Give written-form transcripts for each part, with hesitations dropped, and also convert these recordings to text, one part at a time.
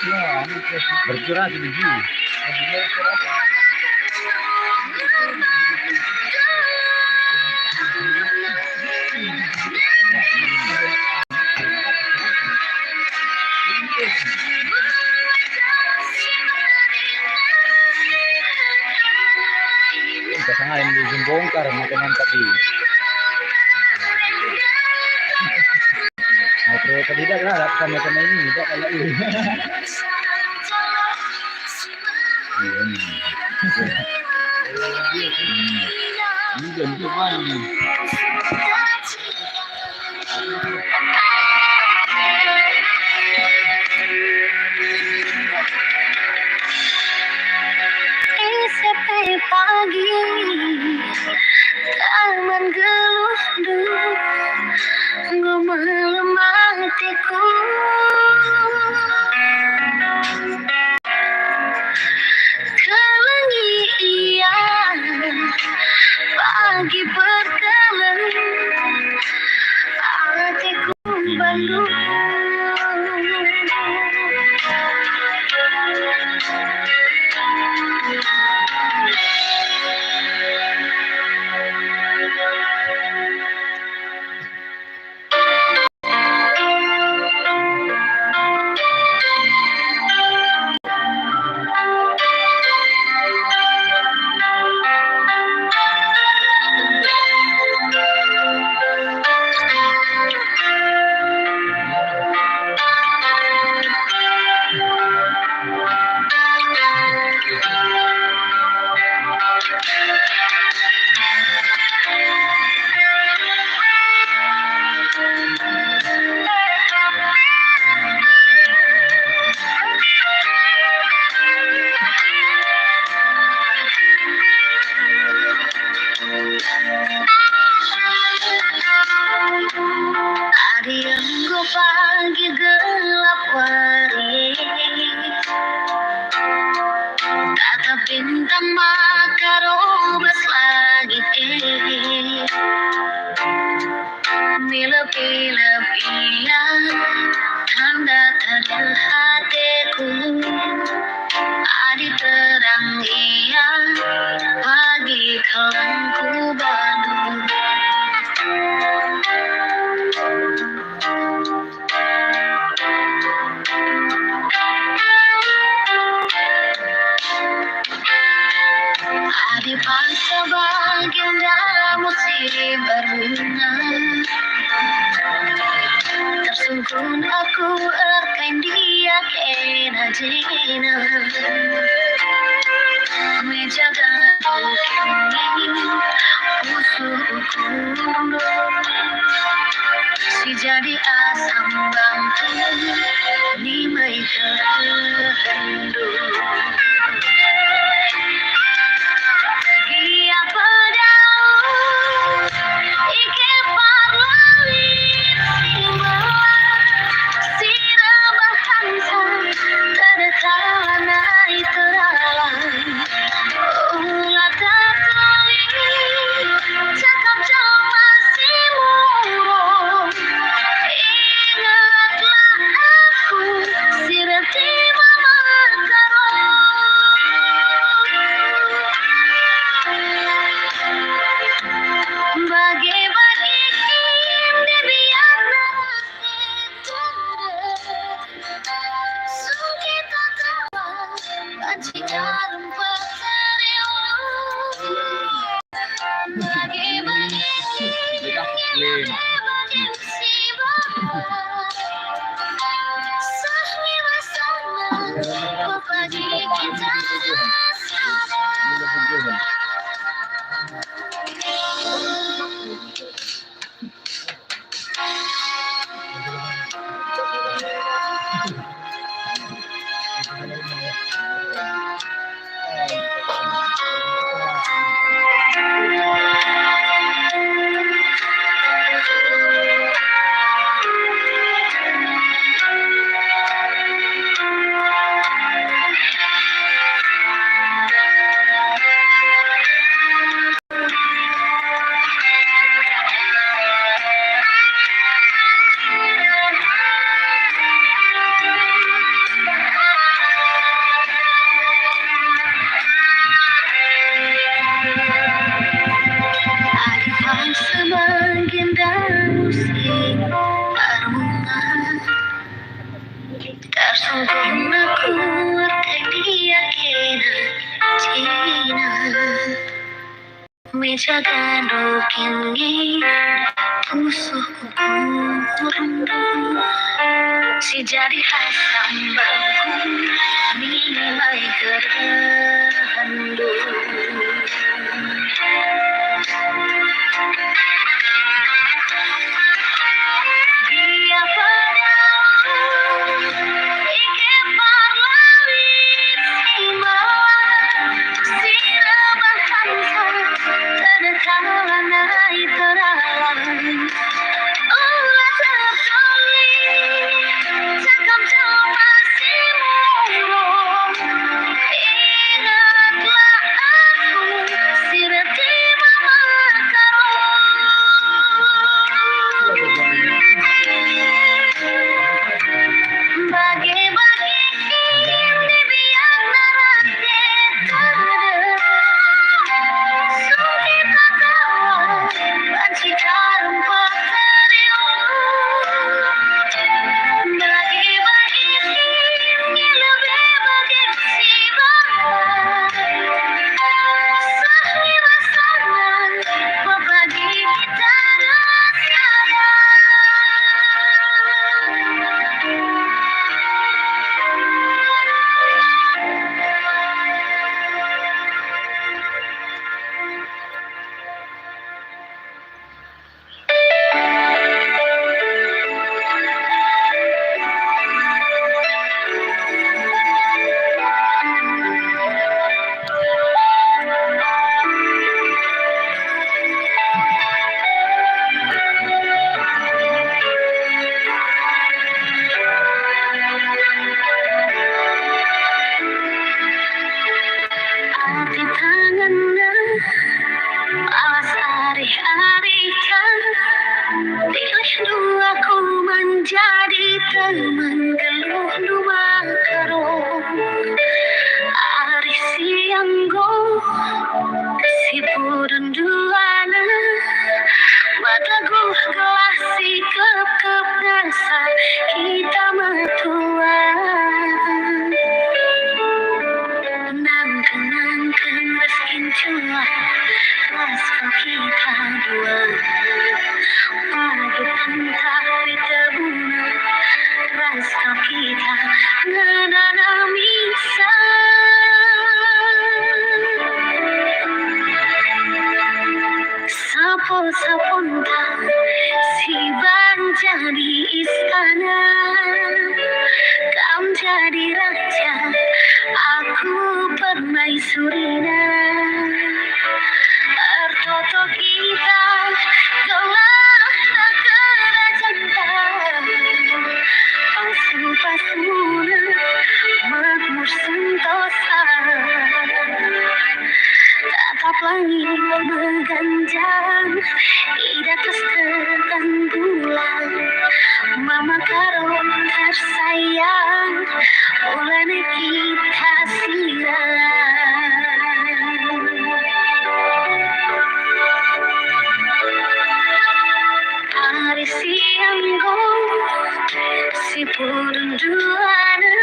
Ya, bergerak biji. Pasangan yang dibongkar makanan tadi. Metro tadi dah lah macam ini tidak kalau ini. Ini jangan mana. Pagi taman geluh melemah hatiku kelengian pagi berkelan hatiku bandung. Pagi gelap wari kata bintang makarobas langit Milep-milep tanda hatiku adi terang ia pagi kelangku Bandung. Adi bangsa baginda musim berbunga tersungkun aku erkain dia kena jena menjaga kini usulku si jadi asam bantu ni mereka hendu. Dia pedau ike parlawi sira bahasa terkana iteralan ulah tertulis cakap cuma si murung ingatlah aku sira tiba bagi-bagi kim di biar kita kawan banci dalam peteriu bagi-bagi kim bagi musibah sahwi bersama bagi kita Aku dia kena Cina Meja gandol kini Tusuk kurundu Si jadi asam bangku Nilai gerhandu Dia padahal Ike parlawit Sima Sirabah hansa Terkalanai terang Allah tertoli Cakap coba si murung Ingatlah aku Sirati mama Bagi-bagi ini biar narasi terdengar Sukita kawan Banci jarum peteriuk Bagi-bagi ini lebih bagi si bahan Sahli rasanya Berbagi kita rasanya Hati tangannya alas hari-harikan Pilih duaku menjadi teman geluh dua karung Ari sianggo si purun duana Mataguh gelas si kep-kep dasa kita metua Nangkeng reskin cua Raskal kita dua Pagi entah ditebuna Raskal kita ngenana misa Sapo-saponta si banja di istana Kau jadi raja Aku permaisurina Artoto kita Gelah kerajaan Pasu-pasuna Makmur sentosa Tatap langit mengganjang Ida terus tertanggulang Mama karo tersayang Ulane kita siang Hari sianggo Si purun duana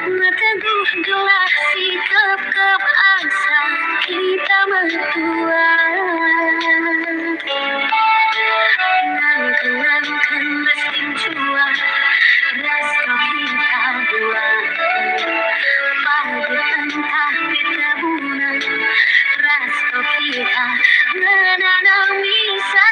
Mateguh gelah si kep-kep asa Kita metua Nangkeng-nangkeng reskin cua Raskal kita dua Pagi entah kita buna Raskal kita menanam bisa